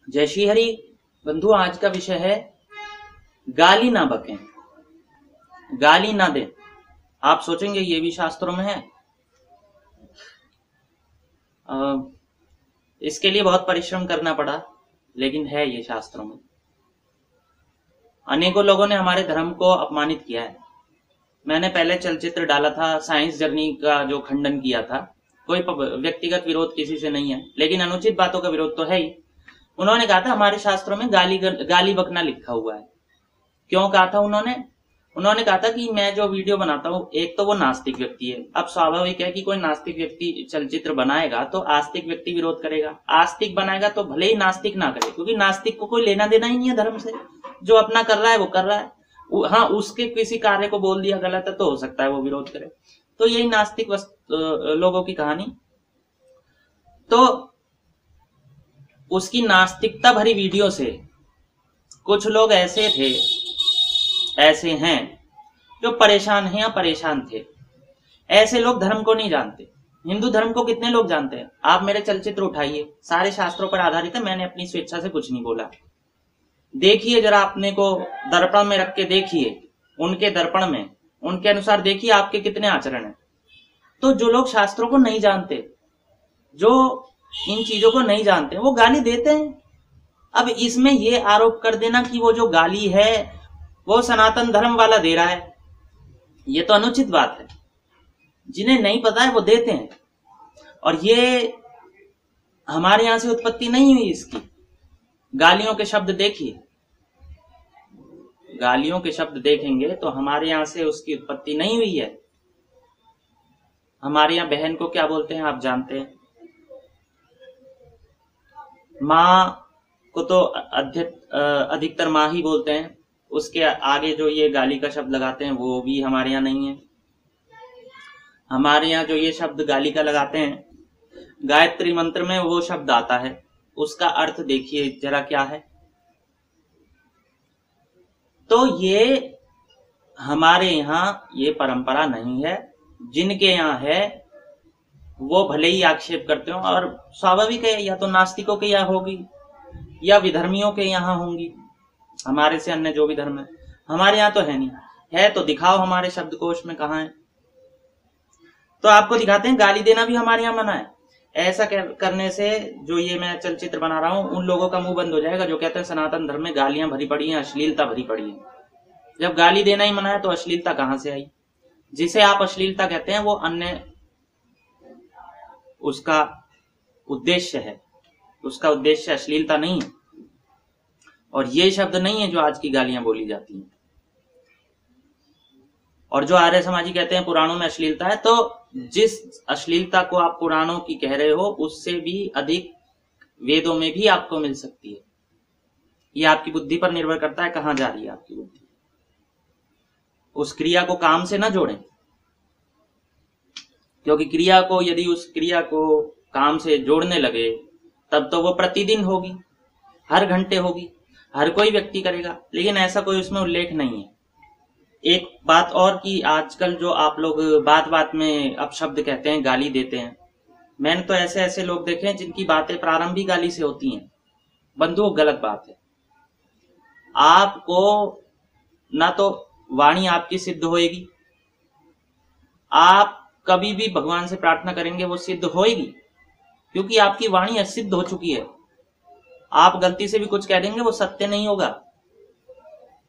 जय श्री हरि। बंधु, आज का विषय है गाली ना बकें, गाली ना दें। आप सोचेंगे ये भी शास्त्रों में है। इसके लिए बहुत परिश्रम करना पड़ा, लेकिन है ये शास्त्रों में। अनेकों लोगों ने हमारे धर्म को अपमानित किया है। मैंने पहले चलचित्र डाला था, साइंस जर्नी का जो खंडन किया था। कोई व्यक्तिगत विरोध किसी से नहीं है, लेकिन अनुचित बातों का विरोध तो है ही। उन्होंने कहा था हमारे शास्त्रों में गाली बकना लिखा हुआ है। क्यों कहा था उन्होंने कहा था कि मैं जो वीडियो बनाता हूँ, एक तो वो नास्तिक व्यक्ति है। अब स्वाभाविक है कि कोई नास्तिक व्यक्ति चलचित्र बनाएगा तो आस्तिक व्यक्ति विरोध करेगा, आस्तिक बनाएगा तो भले ही नास्तिक ना करे, क्योंकि नास्तिक को कोई लेना देना ही नहीं है धर्म से। जो अपना कर रहा है वो कर रहा है। हाँ, उसके किसी कार्य को बोल दिया गलत है तो हो सकता है वो विरोध करे। तो यही नास्तिक लोगों की कहानी। तो उसकी नास्तिकता भरी वीडियो से कुछ लोग ऐसे हैं जो परेशान हैं या परेशान थे। ऐसे लोग धर्म को नहीं जानते। हिंदू धर्म को कितने लोग जानते हैं? आप मेरे चलचित्र उठाइए, सारे शास्त्रों पर आधारित है। मैंने अपनी स्वेच्छा से कुछ नहीं बोला। देखिए जरा, अपने को दर्पण में रख के देखिए, उनके दर्पण में, उनके अनुसार देखिए आपके कितने आचरण हैं। तो जो लोग शास्त्रों को नहीं जानते, जो इन चीजों को नहीं जानते, वो गाली देते हैं। अब इसमें ये आरोप कर देना कि वो जो गाली है वो सनातन धर्म वाला दे रहा है, ये तो अनुचित बात है। जिन्हें नहीं पता है वो देते हैं। और ये हमारे यहां से उत्पत्ति नहीं हुई इसकी। गालियों के शब्द देखिए, गालियों के शब्द देखेंगे तो हमारे यहां से उसकी उत्पत्ति नहीं हुई है। हमारे यहां बहन को क्या बोलते हैं आप जानते हैं? माँ को तो अधिकतर माँ ही बोलते हैं। उसके आगे जो ये गाली का शब्द लगाते हैं वो भी हमारे यहाँ नहीं है। हमारे यहाँ जो ये शब्द गाली का लगाते हैं, गायत्री मंत्र में वो शब्द आता है, उसका अर्थ देखिए जरा क्या है। तो ये हमारे यहाँ ये परंपरा नहीं है। जिनके यहाँ है वो भले ही आक्षेप करते हो, और स्वाभाविक है, या तो नास्तिकों के यहाँ होगी या विधर्मियों के यहाँ होंगी। हमारे से अन्य जो भी धर्म है, हमारे यहाँ तो है नहीं। है तो दिखाओ हमारे शब्दकोश में कहाँ है। तो आपको दिखाते हैं, गाली देना भी हमारे यहाँ मना है। ऐसा करने से जो ये मैं चलचित्र बना रहा हूँ, उन लोगों का मुंह बंद हो जाएगा जो कहते हैं सनातन धर्म में गालियां भरी पड़ी हैं, अश्लीलता भरी पड़ी है। जब गाली देना ही मना है तो अश्लीलता कहाँ से आई? जिसे आप अश्लीलता कहते हैं वो अन्य उसका उद्देश्य है। उसका उद्देश्य अश्लीलता नहीं है, और ये शब्द नहीं है जो आज की गालियां बोली जाती हैं। और जो आर्य समाजी कहते हैं पुराणों में अश्लीलता है, तो जिस अश्लीलता को आप पुराणों की कह रहे हो उससे भी अधिक वेदों में भी आपको मिल सकती है। ये आपकी बुद्धि पर निर्भर करता है कहां जा रही है आपकी बुद्धि। उस क्रिया को काम से ना जोड़ें, क्योंकि क्रिया को यदि उस क्रिया को काम से जोड़ने लगे तब तो वो प्रतिदिन होगी, हर घंटे होगी, हर कोई व्यक्ति करेगा, लेकिन ऐसा कोई उसमें उल्लेख नहीं है। एक बात और कि आजकल जो आप लोग बात बात में अपशब्द कहते हैं, गाली देते हैं। मैंने तो ऐसे लोग देखे हैं जिनकी बातें प्रारंभिक गाली से होती हैं। बंधु, गलत बात है। आपको ना तो वाणी आपकी सिद्ध होएगी, आप कभी भी भगवान से प्रार्थना करेंगे वो सिद्ध होएगी, क्योंकि आपकी वाणी असिद्ध हो चुकी है। आप गलती से भी कुछ कह देंगे वो सत्य नहीं होगा,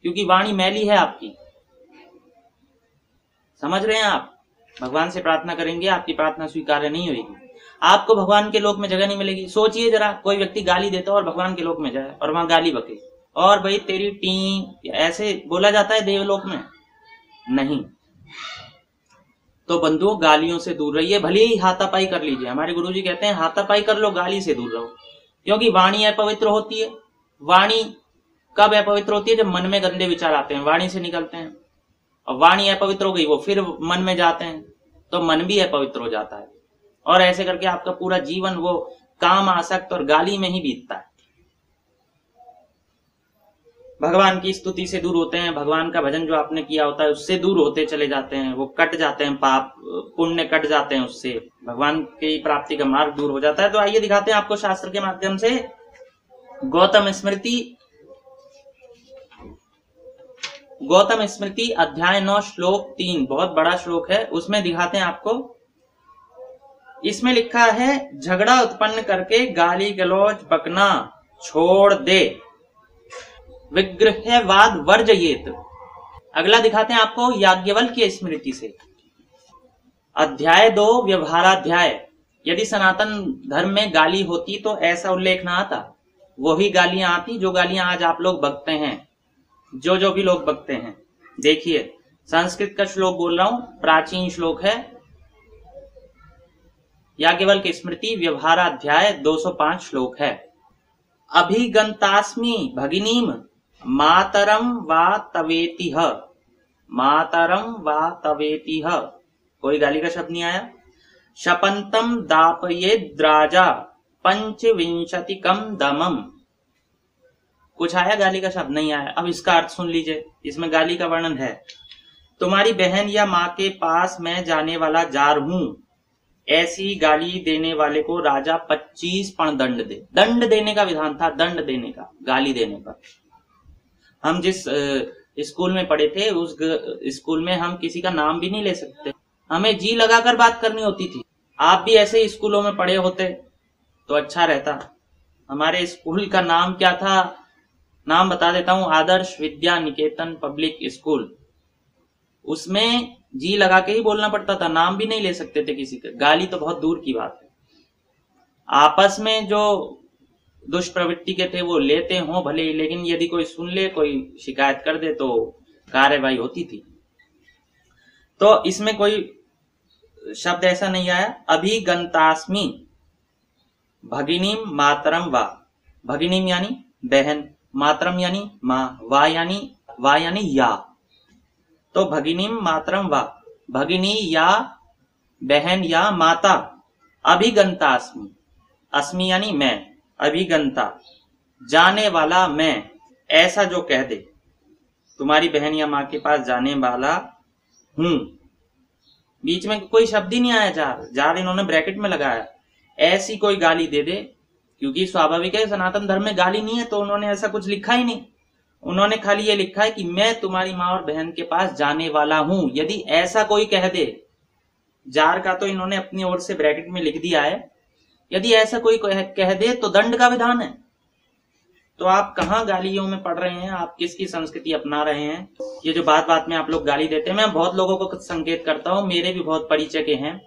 क्योंकि वाणी मैली है आपकी। समझ रहे हैं आप? भगवान से प्रार्थना करेंगे, आपकी प्रार्थना स्वीकार्य नहीं होगी, आपको भगवान के लोक में जगह नहीं मिलेगी। सोचिए जरा, कोई व्यक्ति गाली देता है और भगवान के लोक में जाए और वहां गाली बके, और भाई तेरी टी, ऐसे बोला जाता है देवलोक में? नहीं। तो बंधुओं, गालियों से दूर रहिए। भले ही हाथापाई कर लीजिए, हमारे गुरुजी कहते हैं हाथापाई कर लो, गाली से दूर रहो, क्योंकि वाणी अपवित्र होती है। वाणी कब अपवित्र होती है? जब मन में गंदे विचार आते हैं, वाणी से निकलते हैं, और वाणी अपवित्र हो गई, वो फिर मन में जाते हैं, तो मन भी अपवित्र हो जाता है, और ऐसे करके आपका पूरा जीवन वो काम आसक्त और गाली में ही बीतता है। भगवान की स्तुति से दूर होते हैं, भगवान का भजन जो आपने किया होता है उससे दूर होते चले जाते हैं, वो कट जाते हैं, पाप पुण्य कट जाते हैं, उससे भगवान की प्राप्ति का मार्ग दूर हो जाता है। तो आइए दिखाते हैं आपको शास्त्र के माध्यम से गौतम स्मृति अध्याय 9 श्लोक 3, बहुत बड़ा श्लोक है, उसमें दिखाते हैं आपको। इसमें लिखा है झगड़ा उत्पन्न करके गाली गलौज बकना छोड़ दे, विग्रहवाद वर्जयेत। अगला दिखाते हैं आपको याज्ञवल्क्य स्मृति से, अध्याय 2 व्यवहाराध्याय। यदि सनातन धर्म में गाली होती तो ऐसा उल्लेख ना आता, वही गालियां आती जो गालियां आज आप लोग बकते हैं, जो भी लोग बकते हैं। देखिए संस्कृत का श्लोक बोल रहा हूं, प्राचीन श्लोक है, याज्ञवल्क्य स्मृति व्यवहाराध्याय 205 श्लोक है। अभिगंतास्मि भगिनीम मातरम वा तवेतिह, मातरम वा तवेतिह, कोई गाली का शब्द नहीं आया। शपंतम दापयेद्राजा पंचविंशतिकम दमम, कुछ आया गाली का शब्द नहीं आया। अब इसका अर्थ सुन लीजिए, इसमें गाली का वर्णन है। तुम्हारी बहन या माँ के पास मैं जाने वाला जार हूं, ऐसी गाली देने वाले को राजा 25 पण दंड दे। दंड देने का विधान था, दंड देने का, गाली देने पर। हम जिस स्कूल में पढ़े थे उस स्कूल में हम किसी का नाम भी नहीं ले सकते, हमें जी लगाकर बात करनी होती थी। आप भी ऐसे स्कूलों में पढ़े होते तो अच्छा रहता। हमारे स्कूल का नाम क्या था, नाम बता देता हूं, आदर्श विद्या निकेतन पब्लिक स्कूल। उसमें जी लगा के ही बोलना पड़ता था, नाम भी नहीं ले सकते थे किसी का, गाली तो बहुत दूर की बात है। आपस में जो दुष्प्रवृत्ति के थे वो लेते हो भले ही, लेकिन यदि कोई सुन ले, कोई शिकायत कर दे तो कार्यवाही होती थी। तो इसमें कोई शब्द ऐसा नहीं आया। अभिगंतास्मि भगिनीम मातरम वा, भगिनीम यानी बहन, मातरम यानी माँ, वा यानी या, तो भगिनीम मातरम वा, भगिनी या बहन या माता। अभिगंतास्मि, अस्मि यानी मैं, अभिगंता जाने वाला मैं, ऐसा जो कह दे, तुम्हारी बहन या माँ के पास जाने वाला हूं। बीच में कोई शब्द ही नहीं आया, जार इन्होंने ब्रैकेट में लगाया। ऐसी कोई गाली दे दे, क्योंकि स्वाभाविक है सनातन धर्म में गाली नहीं है, तो उन्होंने ऐसा कुछ लिखा ही नहीं। उन्होंने खाली ये लिखा है कि मैं तुम्हारी माँ और बहन के पास जाने वाला हूं। यदि ऐसा कोई कह दे, जार का तो इन्होंने अपनी ओर से ब्रैकेट में लिख दिया है, यदि ऐसा कोई कह दे तो दंड का विधान है। तो आप कहाँ गालियों में पढ़ रहे हैं, आप किसकी संस्कृति अपना रहे हैं? ये जो बात बात में आप लोग गाली देते हैं, मैं बहुत लोगों को संकेत करता हूँ, मेरे भी बहुत परिचय के हैं।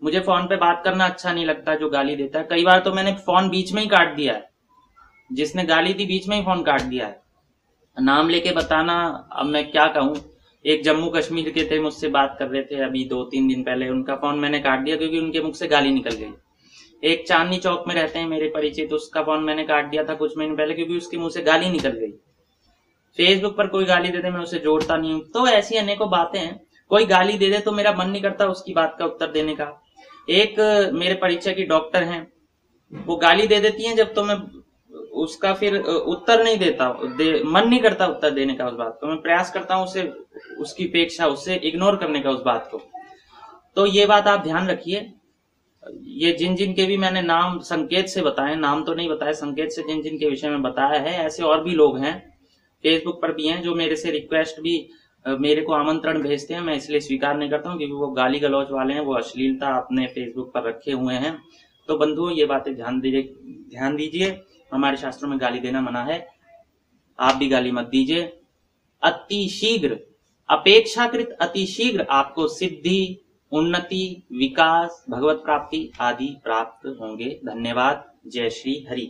मुझे फोन पे बात करना अच्छा नहीं लगता जो गाली देता है। कई बार तो मैंने फोन बीच में ही काट दिया है, जिसने गाली दी बीच में ही फोन काट दिया है। नाम लेके बताना, अब मैं क्या कहूँ। एक जम्मू कश्मीर के थे, मुझसे बात कर रहे थे अभी 2-3 दिन पहले, उनका फोन मैंने काट दिया क्योंकि उनके मुख से गाली निकल गई। एक चांदनी चौक में रहते हैं मेरे परिचित, उसका फोन मैंने काट दिया था कुछ महीने पहले क्योंकि उसके मुंह से गाली निकल गई। फेसबुक पर कोई गाली देते मैं उसे जोड़ता नहीं हूं। तो ऐसी अनेकों बातें हैं, कोई गाली दे दे तो मेरा मन नहीं करता उसकी बात का उत्तर देने का। एक मेरे परिचय की डॉक्टर हैं, वो गाली दे देती हैं जब, तो मैं उसका फिर उत्तर नहीं देता, मन नहीं करता उत्तर देने का उस बात को। मैं प्रयास करता हूं उसे, उसकी अपेक्षा, उससे इग्नोर करने का उस बात को। तो ये बात आप ध्यान रखिए। ये जिन जिन के भी मैंने नाम संकेत से बताए, नाम तो नहीं बताए, संकेत से जिन जिन के विषय में बताया है, ऐसे और भी लोग हैं, फेसबुक पर भी हैं, जो मेरे से रिक्वेस्ट भी, मेरे को आमंत्रण भेजते हैं। मैं इसलिए स्वीकार नहीं करता हूँ क्योंकि वो गाली गलौज वाले हैं, वो अश्लीलता अपने फेसबुक पर रखे हुए हैं। तो बंधुओं, ये बातें ध्यान दीजिए। हमारे शास्त्रों में गाली देना मना है, आप भी गाली मत दीजिए। अतिशीघ्र, अपेक्षाकृत अतिशीघ्र आपको सिद्धि, उन्नति, विकास, भगवत प्राप्ति आदि प्राप्त होंगे। धन्यवाद। जय श्री हरि।